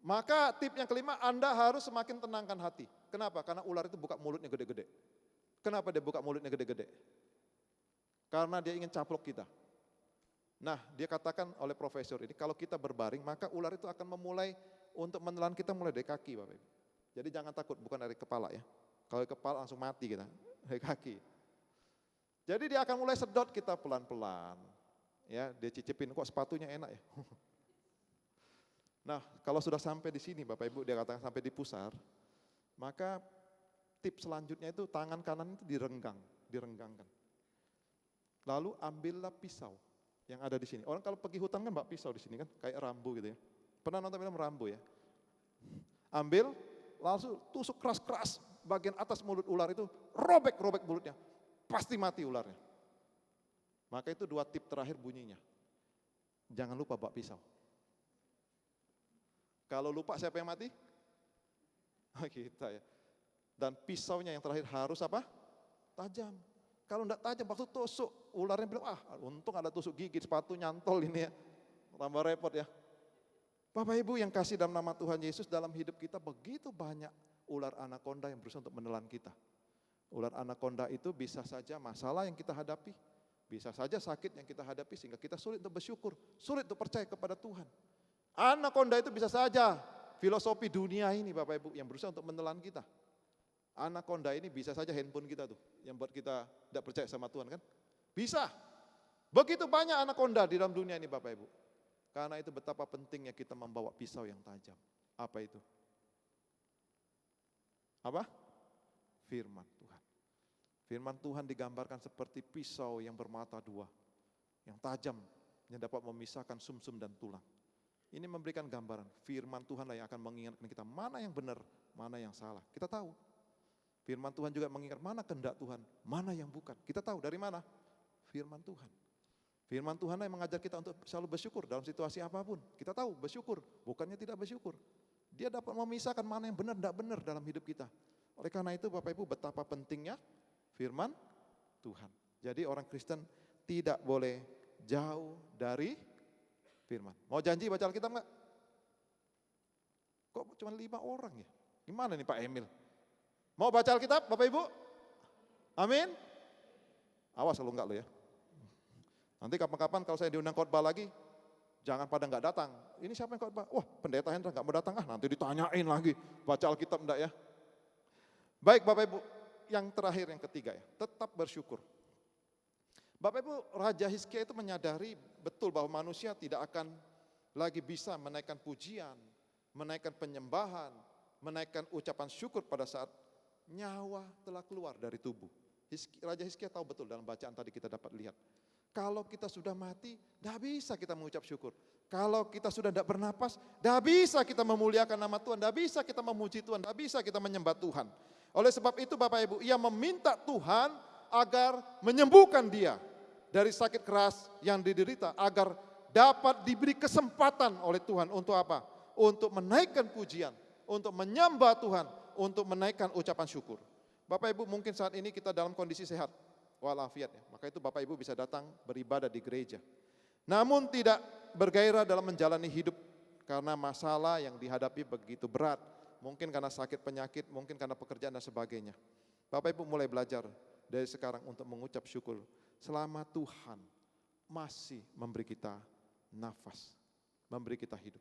Maka tip yang kelima, Anda harus semakin tenangkan hati. Kenapa? Karena ular itu buka mulutnya gede-gede. Kenapa dia buka mulutnya gede-gede? Karena dia ingin caplok kita. Nah, dia katakan oleh profesor ini, kalau kita berbaring, maka ular itu akan memulai untuk menelan kita mulai dari kaki Bapak Ibu. Jadi jangan takut, bukan dari kepala ya. Kalau dari kepala langsung mati kita, dari kaki. Jadi dia akan mulai sedot kita pelan-pelan. Ya, dia cicipin, kok sepatunya enak ya. Nah, kalau sudah sampai di sini Bapak Ibu, dia katakan sampai di pusar, maka tips selanjutnya itu tangan kanan itu direnggangkan. Lalu ambillah pisau yang ada di sini. Orang kalau pergi hutan kan bawa pisau di sini kan, kayak rambu gitu ya. Pernah nonton film Rambo ya? Ambil, langsung tusuk keras-keras bagian atas mulut ular itu, robek-robek mulutnya. Pasti mati ularnya. Maka itu 2 tip terakhir bunyinya. Jangan lupa bawa pisau. Kalau lupa siapa yang mati? Kita ya. Dan pisaunya yang terakhir harus apa? Tajam. Kalau enggak tajam waktu tusuk, ularnya bilang, untung ada tusuk gigi, sepatu nyantol ini ya. Tambah repot ya. Bapak Ibu yang kasih dalam nama Tuhan Yesus, dalam hidup kita begitu banyak ular anaconda yang berusaha untuk menelan kita. Ular anaconda itu bisa saja masalah yang kita hadapi, bisa saja sakit yang kita hadapi sehingga kita sulit untuk bersyukur, sulit untuk percaya kepada Tuhan. Anaconda itu bisa saja filosofi dunia ini Bapak Ibu yang berusaha untuk menelan kita. Anaconda ini bisa saja handphone kita tuh, yang buat kita tidak percaya sama Tuhan kan. Bisa. Begitu banyak anaconda di dalam dunia ini Bapak Ibu. Karena itu betapa pentingnya kita membawa pisau yang tajam. Apa itu? Apa? Firman Tuhan. Firman Tuhan digambarkan seperti pisau yang bermata 2. Yang tajam, yang dapat memisahkan sumsum dan tulang. Ini memberikan gambaran, firman Tuhan lah yang akan mengingatkan kita mana yang benar, mana yang salah. Kita tahu. Firman Tuhan juga mengingat mana kehendak Tuhan, mana yang bukan. Kita tahu dari mana? Firman Tuhan. Firman Tuhan yang mengajar kita untuk selalu bersyukur dalam situasi apapun. Kita tahu bersyukur, bukannya tidak bersyukur. Dia dapat memisahkan mana yang benar, tidak benar dalam hidup kita. Oleh karena itu Bapak Ibu betapa pentingnya firman Tuhan. Jadi orang Kristen tidak boleh jauh dari firman. Mau janji baca Alkitab enggak? Kok cuma 5 orang ya? Gimana nih Pak Emil? Mau baca Alkitab Bapak Ibu? Amin? Awas kalau enggak lo ya. Nanti kapan-kapan kalau saya diundang khotbah lagi, jangan pada enggak datang. Ini siapa yang khotbah? Wah pendeta Hendra enggak mau datang, nanti ditanyain lagi. Baca Alkitab enggak ya? Baik Bapak Ibu, yang terakhir yang ketiga ya, tetap bersyukur. Bapak Ibu, Raja Hizkia itu menyadari betul bahwa manusia tidak akan lagi bisa menaikkan pujian, menaikkan penyembahan, menaikkan ucapan syukur pada saat nyawa telah keluar dari tubuh. Raja Hizkia tahu betul dalam bacaan tadi kita dapat lihat. Kalau kita sudah mati, tidak bisa kita mengucap syukur. Kalau kita sudah tidak bernapas, tidak bisa kita memuliakan nama Tuhan, tidak bisa kita memuji Tuhan, tidak bisa kita menyembah Tuhan. Oleh sebab itu Bapak Ibu, ia meminta Tuhan agar menyembuhkan dia dari sakit keras yang diderita, agar dapat diberi kesempatan oleh Tuhan untuk apa? Untuk menaikkan pujian, untuk menyembah Tuhan, untuk menaikkan ucapan syukur. Bapak Ibu mungkin saat ini kita dalam kondisi sehat, walafiat ya. Maka itu Bapak Ibu bisa datang beribadah di gereja. Namun tidak bergairah dalam menjalani hidup karena masalah yang dihadapi begitu berat. Mungkin karena sakit penyakit, mungkin karena pekerjaan dan sebagainya. Bapak Ibu mulai belajar dari sekarang untuk mengucap syukur selama Tuhan masih memberi kita nafas, memberi kita hidup.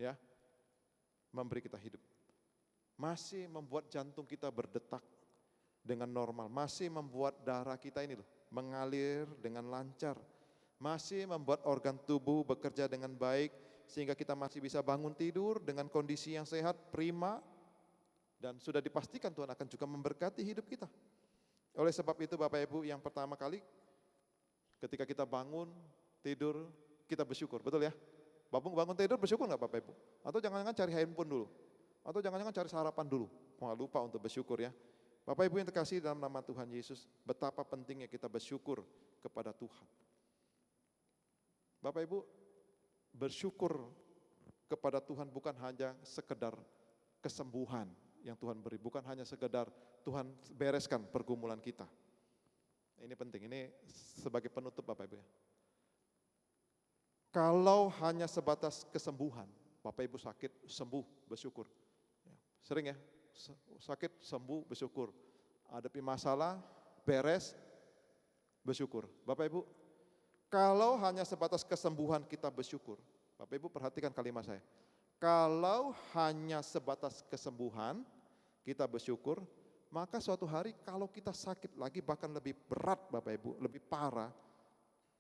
Ya. Memberi kita hidup. Masih membuat jantung kita berdetak dengan normal, masih membuat darah kita ini loh mengalir dengan lancar, masih membuat organ tubuh bekerja dengan baik sehingga kita masih bisa bangun tidur dengan kondisi yang sehat, prima, dan sudah dipastikan Tuhan akan juga memberkati hidup kita. Oleh sebab itu Bapak Ibu, yang pertama kali ketika kita bangun tidur kita bersyukur, betul ya? Bangun tidur bersyukur nggak Bapak Ibu? Atau jangan-jangan cari handphone dulu? Atau jangan-jangan cari sarapan dulu? Wah, lupa untuk bersyukur ya. Bapak Ibu yang terkasih dalam nama Tuhan Yesus, betapa pentingnya kita bersyukur kepada Tuhan. Bapak Ibu, bersyukur kepada Tuhan bukan hanya sekedar kesembuhan yang Tuhan beri, bukan hanya sekedar Tuhan bereskan pergumulan kita. Ini penting, ini sebagai penutup Bapak Ibu ya. Kalau hanya sebatas kesembuhan, Bapak Ibu sakit, sembuh, bersyukur. Sering ya, sakit, sembuh, bersyukur. Hadapi masalah, beres, bersyukur. Bapak Ibu, kalau hanya sebatas kesembuhan kita bersyukur, Bapak Ibu perhatikan kalimat saya. Kalau hanya sebatas kesembuhan kita bersyukur, maka suatu hari kalau kita sakit lagi bahkan lebih berat Bapak Ibu, lebih parah,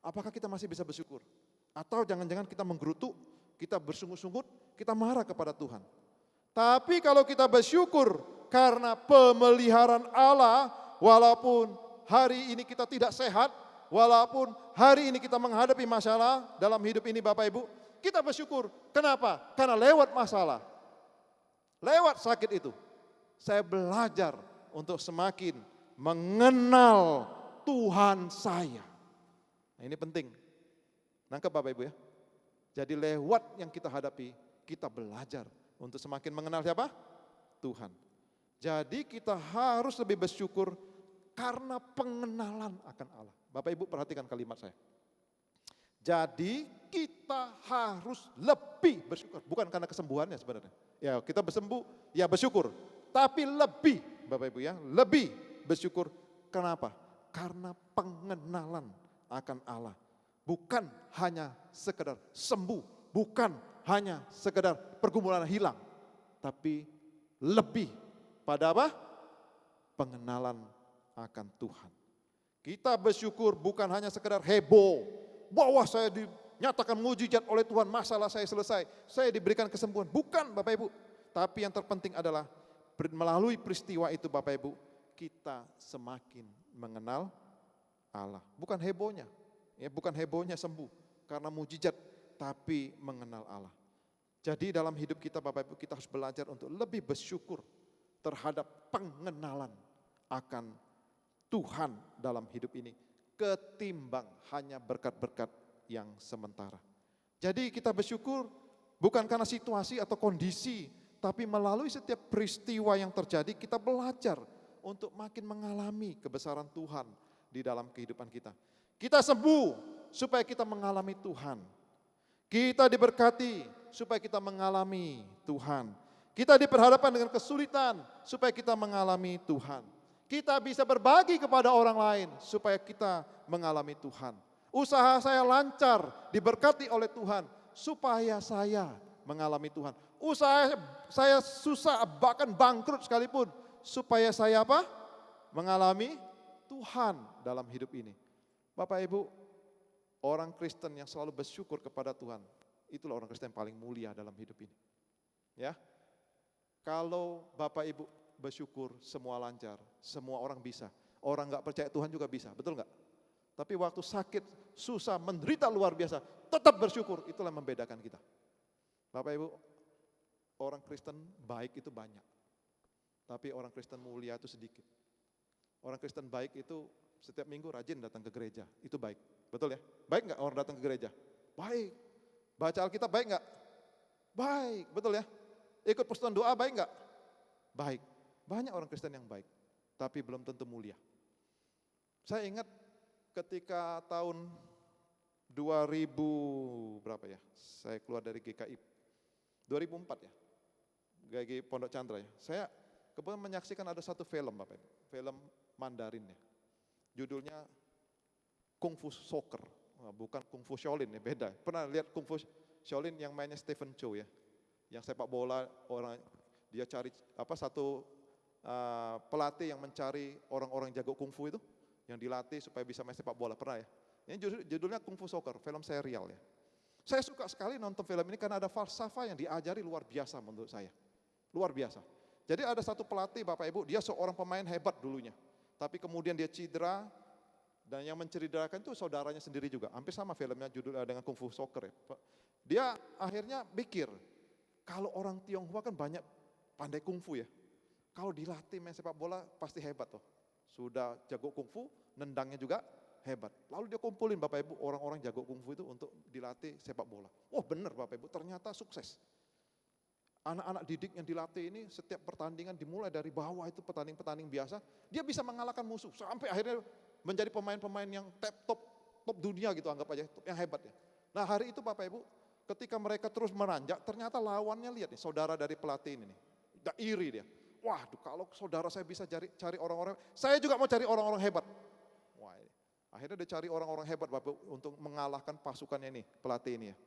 apakah kita masih bisa bersyukur? Atau jangan-jangan kita menggerutu, kita bersungut-sungut, kita marah kepada Tuhan. Tapi kalau kita bersyukur karena pemeliharaan Allah, walaupun hari ini kita tidak sehat, walaupun hari ini kita menghadapi masalah dalam hidup ini Bapak Ibu, kita bersyukur. Kenapa? Karena lewat masalah, Lewat sakit itu, saya belajar untuk semakin mengenal Tuhan saya. Nah, ini penting. Nangkep Bapak Ibu ya. Jadi lewat yang kita hadapi, kita belajar untuk semakin mengenal siapa? Tuhan. Jadi kita harus lebih bersyukur karena pengenalan akan Allah. Bapak Ibu perhatikan kalimat saya. Jadi kita harus lebih bersyukur. Bukan karena kesembuhannya sebenarnya. Ya kita bersembuh, ya bersyukur. Tapi lebih Bapak Ibu ya, lebih bersyukur. Kenapa? Karena pengenalan akan Allah. Bukan hanya sekedar sembuh, bukan hanya sekedar pergumulan hilang, tapi lebih pada apa? Pengenalan akan Tuhan. Kita bersyukur bukan hanya sekedar heboh, bahwa saya dinyatakan mujizat oleh Tuhan, masalah saya selesai, saya diberikan kesembuhan. Bukan Bapak Ibu, tapi yang terpenting adalah melalui peristiwa itu Bapak Ibu, kita semakin mengenal Allah. Bukan hebohnya. Ya, bukan hebohnya sembuh karena mujizat, tapi mengenal Allah. Jadi dalam hidup kita Bapak Ibu, kita harus belajar untuk lebih bersyukur terhadap pengenalan akan Tuhan dalam hidup ini, ketimbang hanya berkat-berkat yang sementara. Jadi kita bersyukur bukan karena situasi atau kondisi, tapi melalui setiap peristiwa yang terjadi kita belajar untuk makin mengalami kebesaran Tuhan di dalam kehidupan kita. Kita sembuh supaya kita mengalami Tuhan. Kita diberkati supaya kita mengalami Tuhan. Kita diperhadapkan dengan kesulitan supaya kita mengalami Tuhan. Kita bisa berbagi kepada orang lain supaya kita mengalami Tuhan. Usaha saya lancar, diberkati oleh Tuhan supaya saya mengalami Tuhan. Usaha saya susah, bahkan bangkrut sekalipun, supaya saya apa? Mengalami Tuhan dalam hidup ini. Bapak Ibu, orang Kristen yang selalu bersyukur kepada Tuhan, itulah orang Kristen yang paling mulia dalam hidup ini. Ya, kalau Bapak Ibu bersyukur semua lancar, semua orang bisa. Orang nggak percaya Tuhan juga bisa, betul nggak? Tapi waktu sakit, susah, menderita luar biasa, tetap bersyukur, itulah yang membedakan kita. Bapak Ibu, orang Kristen baik itu banyak, tapi orang Kristen mulia itu sedikit. Orang Kristen baik itu setiap minggu rajin datang ke gereja, itu baik, betul ya? Baik nggak orang datang ke gereja? Baik. Baca Alkitab baik nggak? Baik, betul ya? Ikut persekutuan doa baik nggak? Baik. Banyak orang Kristen yang baik, tapi belum tentu mulia. Saya ingat ketika tahun 2000 berapa ya? Saya keluar dari GKI 2004 ya, GKI Pondok Chandra ya. Saya kebetulan menyaksikan ada satu film Bapak Ibu, film Mandarin ya. Judulnya Kung Fu Soccer, bukan Kung Fu Shaolin ya, beda. Pernah lihat Kung Fu Shaolin yang mainnya Stephen Chow ya, yang sepak bola orang dia cari apa satu pelatih yang mencari orang-orang jago Kung Fu itu, yang dilatih supaya bisa main sepak bola, pernah ya? Ini judulnya Kung Fu Soccer, film serial ya. Saya suka sekali nonton film ini karena ada falsafah yang diajari luar biasa menurut saya, luar biasa. Jadi ada satu pelatih Bapak Ibu, dia seorang pemain hebat dulunya. Tapi kemudian dia cedera, dan yang mencederakan itu saudaranya sendiri juga. Hampir sama filmnya judulnya dengan Kung Fu Soccer ya. Dia akhirnya pikir, kalau orang Tionghoa kan banyak pandai Kung Fu ya. Kalau dilatih main sepak bola pasti hebat tuh. Sudah jago Kung Fu, nendangnya juga hebat. Lalu dia kumpulin Bapak Ibu orang-orang jago Kung Fu itu untuk dilatih sepak bola. Oh benar Bapak Ibu, ternyata sukses. Anak-anak didik yang dilatih ini setiap pertandingan dimulai dari bawah itu pertanding-pertanding biasa, dia bisa mengalahkan musuh sampai akhirnya menjadi pemain-pemain yang top dunia gitu anggap aja, yang hebat ya. Nah hari itu Bapak Ibu, ketika mereka terus meranjak, ternyata lawannya lihat nih, saudara dari pelatih ini nih, udah iri dia. Waduh kalau saudara saya bisa cari orang-orang, saya juga mau cari orang-orang hebat. Wah, akhirnya dia cari orang-orang hebat Bapak Ibu untuk mengalahkan pasukannya ini, pelatih ini ya.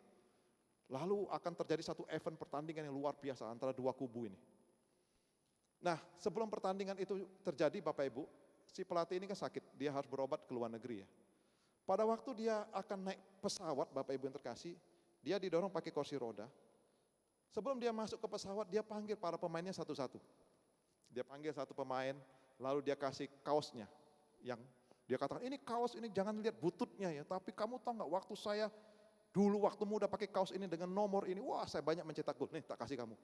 Lalu akan terjadi satu event pertandingan yang luar biasa antara dua kubu ini. Nah sebelum pertandingan itu terjadi Bapak Ibu, si pelatih ini kan sakit, dia harus berobat ke luar negeri ya. Pada waktu dia akan naik pesawat Bapak Ibu yang terkasih, dia didorong pakai kursi roda. Sebelum dia masuk ke pesawat, dia panggil para pemainnya satu-satu. Dia panggil satu pemain, lalu dia kasih kaosnya. Yang dia katakan, ini kaos ini jangan lihat bututnya ya, tapi kamu tahu nggak waktu saya dulu waktu muda pakai kaos ini dengan nomor ini, wah saya banyak mencetak gol, nih tak kasih kamu.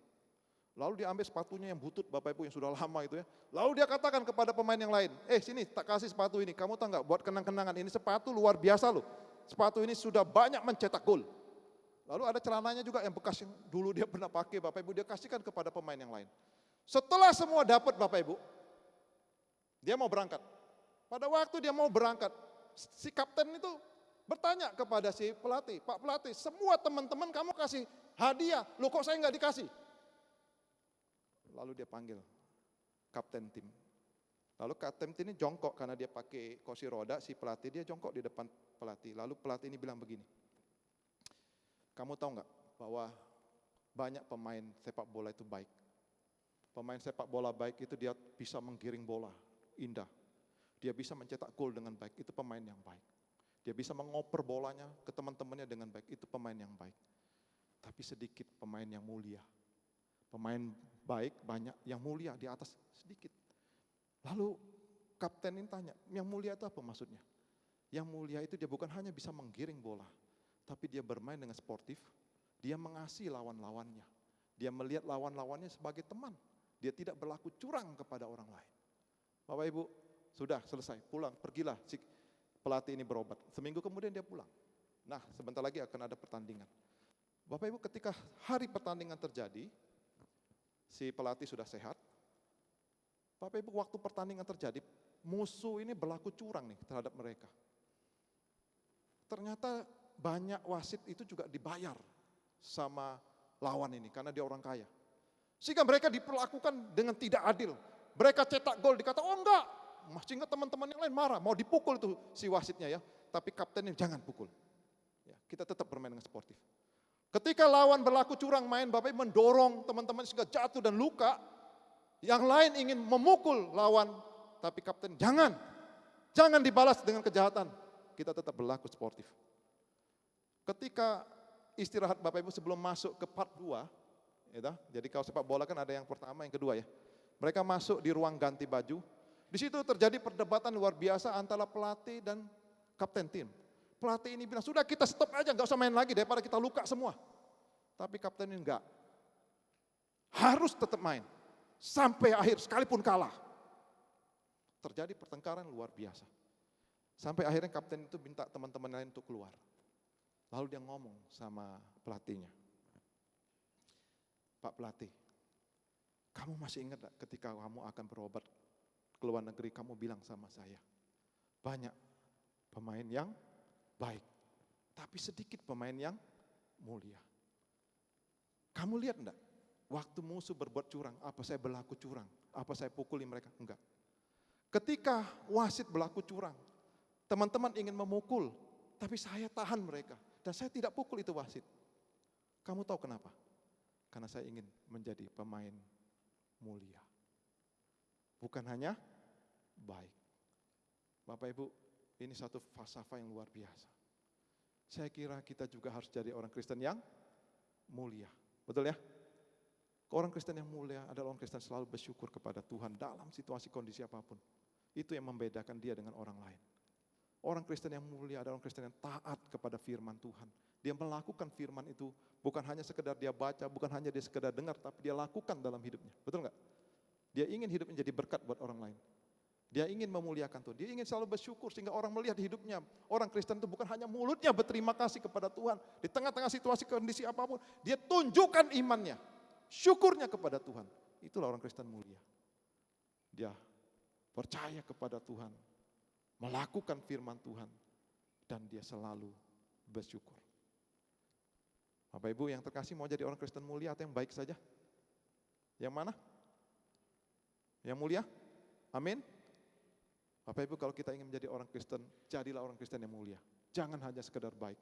Lalu dia ambil sepatunya yang butut Bapak Ibu yang sudah lama itu ya. Lalu dia katakan kepada pemain yang lain, sini tak kasih sepatu ini, kamu tahu nggak buat kenang-kenangan ini sepatu luar biasa loh. Sepatu ini sudah banyak mencetak gol. Lalu ada celananya juga yang bekas yang dulu dia pernah pakai Bapak Ibu, dia kasihkan kepada pemain yang lain. Setelah semua dapat Bapak Ibu, dia mau berangkat. Pada waktu dia mau berangkat, si kapten itu bertanya kepada si pelatih, Pak pelatih, semua teman-teman kamu kasih hadiah, loh kok saya nggak dikasih? Lalu dia panggil kapten tim. Lalu kapten tim ini jongkok karena dia pakai kursi roda, si pelatih dia jongkok di depan pelatih. Lalu pelatih ini bilang begini, kamu tahu nggak bahwa banyak pemain sepak bola itu baik. Pemain sepak bola baik itu dia bisa menggiring bola, indah. Dia bisa mencetak gol dengan baik, itu pemain yang baik. Dia bisa mengoper bolanya ke teman-temannya dengan baik, itu pemain yang baik. Tapi sedikit pemain yang mulia. Pemain baik banyak, yang mulia di atas sedikit. Lalu kapten ini tanya, yang mulia itu apa maksudnya? Yang mulia itu dia bukan hanya bisa menggiring bola, tapi dia bermain dengan sportif, dia mengasihi lawan-lawannya. Dia melihat lawan-lawannya sebagai teman. Dia tidak berlaku curang kepada orang lain. Bapak Ibu, sudah selesai, pulang, pergilah si pelatih ini berobat. Seminggu kemudian dia pulang. Nah, sebentar lagi akan ada pertandingan. Bapak Ibu, ketika hari pertandingan terjadi, si pelatih sudah sehat. Bapak Ibu, waktu pertandingan terjadi, musuh ini berlaku curang nih terhadap mereka. Ternyata banyak wasit itu juga dibayar sama lawan ini karena dia orang kaya. Sehingga mereka diperlakukan dengan tidak adil. Mereka cetak gol dikata, oh enggak. Sehingga teman-teman yang lain marah, mau dipukul tuh si wasitnya ya. Tapi kaptennya jangan pukul. Ya, kita tetap bermain dengan sportif. Ketika lawan berlaku curang main, Bapak Ibu mendorong teman-teman sehingga jatuh dan luka. Yang lain ingin memukul lawan, tapi kapten jangan dibalas dengan kejahatan. Kita tetap berlaku sportif. Ketika istirahat Bapak Ibu sebelum masuk ke part 2, ya, jadi kalau sepak bola kan ada yang pertama, yang kedua ya. Mereka masuk di ruang ganti baju. Di situ terjadi perdebatan luar biasa antara pelatih dan kapten tim. Pelatih ini bilang, sudah kita stop aja, nggak usah main lagi daripada kita luka semua. Tapi kapten ini enggak. Harus tetap main. Sampai akhir, sekalipun kalah. Terjadi pertengkaran luar biasa. Sampai akhirnya kapten itu minta teman-teman lain untuk keluar. Lalu dia ngomong sama pelatihnya. Pak pelatih, kamu masih ingat gak ketika kamu akan berobat ke luar negeri, kamu bilang sama saya, banyak pemain yang baik, tapi sedikit pemain yang mulia. Kamu lihat enggak, waktu musuh berbuat curang, apa saya berlaku curang, apa saya pukuli mereka? Enggak. Ketika wasit berlaku curang, teman-teman ingin memukul, tapi saya tahan mereka, dan saya tidak pukul itu wasit. Kamu tahu kenapa? Karena saya ingin menjadi pemain mulia. Bukan hanya baik. Bapak Ibu, ini satu falsafah yang luar biasa. Saya kira kita juga harus jadi orang Kristen yang mulia. Betul ya? Orang Kristen yang mulia adalah orang Kristen selalu bersyukur kepada Tuhan dalam situasi kondisi apapun. Itu yang membedakan dia dengan orang lain. Orang Kristen yang mulia adalah orang Kristen yang taat kepada firman Tuhan. Dia melakukan firman itu bukan hanya sekedar dia baca, bukan hanya dia sekedar dengar, tapi dia lakukan dalam hidupnya. Betul nggak? Dia ingin hidupnya jadi berkat buat orang lain. Dia ingin memuliakan Tuhan. Dia ingin selalu bersyukur sehingga orang melihat hidupnya. Orang Kristen itu bukan hanya mulutnya berterima kasih kepada Tuhan. Di tengah-tengah situasi kondisi apapun, dia tunjukkan imannya. Syukurnya kepada Tuhan. Itulah orang Kristen mulia. Dia percaya kepada Tuhan. Melakukan firman Tuhan. Dan dia selalu bersyukur. Bapak Ibu yang terkasih, mau jadi orang Kristen mulia atau yang baik saja? Yang mana? Yang mulia? Amin. Bapak Ibu, kalau kita ingin menjadi orang Kristen, jadilah orang Kristen yang mulia. Jangan hanya sekedar baik.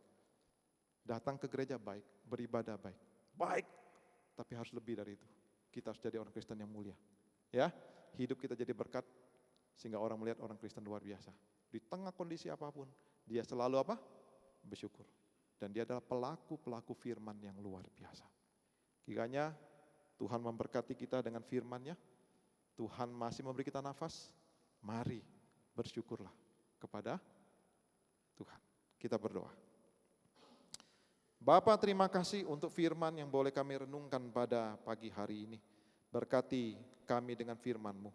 Datang ke gereja baik, beribadah baik. Baik, tapi harus lebih dari itu. Kita harus jadi orang Kristen yang mulia. Ya, hidup kita jadi berkat sehingga orang melihat orang Kristen luar biasa. Di tengah kondisi apapun, dia selalu apa? Bersyukur. Dan dia adalah pelaku-pelaku firman yang luar biasa. Kiranya Tuhan memberkati kita dengan firman-Nya. Tuhan masih memberi kita nafas. Mari bersyukurlah kepada Tuhan. Kita berdoa. Bapa, terima kasih untuk firman yang boleh kami renungkan pada pagi hari ini. Berkati kami dengan firman-Mu.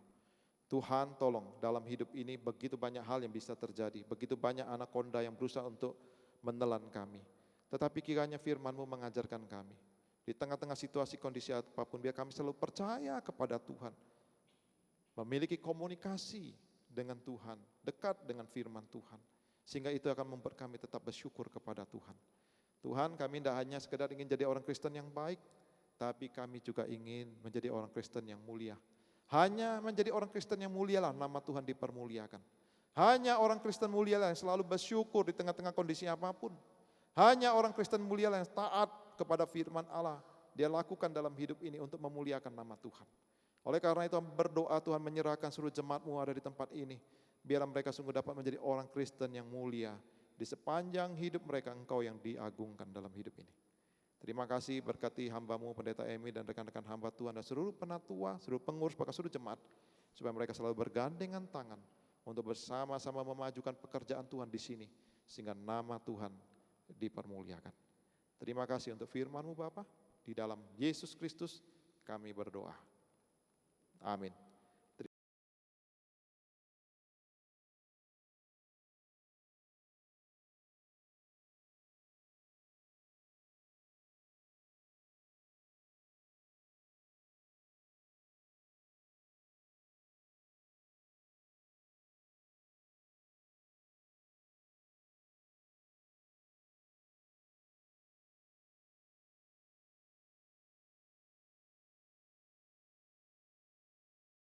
Tuhan tolong dalam hidup ini begitu banyak hal yang bisa terjadi. Begitu banyak anakonda yang berusaha untuk menelan kami. Tetapi kiranya firman-Mu mengajarkan kami. Di tengah-tengah situasi kondisi apapun, biar kami selalu percaya kepada Tuhan. Memiliki komunikasi dengan Tuhan, dekat dengan firman Tuhan. Sehingga itu akan membuat kami tetap bersyukur kepada Tuhan. Tuhan, kami tidak hanya sekedar ingin jadi orang Kristen yang baik, tapi kami juga ingin menjadi orang Kristen yang mulia. Hanya menjadi orang Kristen yang mulialah nama Tuhan dipermuliakan. Hanya orang Kristen mulialah yang selalu bersyukur di tengah-tengah kondisi apapun. Hanya orang Kristen mulialah yang taat kepada firman Allah. Dia lakukan dalam hidup ini untuk memuliakan nama Tuhan. Oleh karena itu berdoa Tuhan menyerahkan seluruh jemaat-Mu ada di tempat ini. Biar mereka sungguh dapat menjadi orang Kristen yang mulia. Di sepanjang hidup mereka Engkau yang diagungkan dalam hidup ini. Terima kasih berkati hamba-Mu Pendeta Emi dan rekan-rekan hamba Tuhan dan seluruh penatua, seluruh pengurus, bahkan seluruh jemaat. Supaya mereka selalu bergandengan tangan untuk bersama-sama memajukan pekerjaan Tuhan di sini. Sehingga nama Tuhan dipermuliakan. Terima kasih untuk firman-Mu Bapa. Di dalam Yesus Kristus kami berdoa. Amin.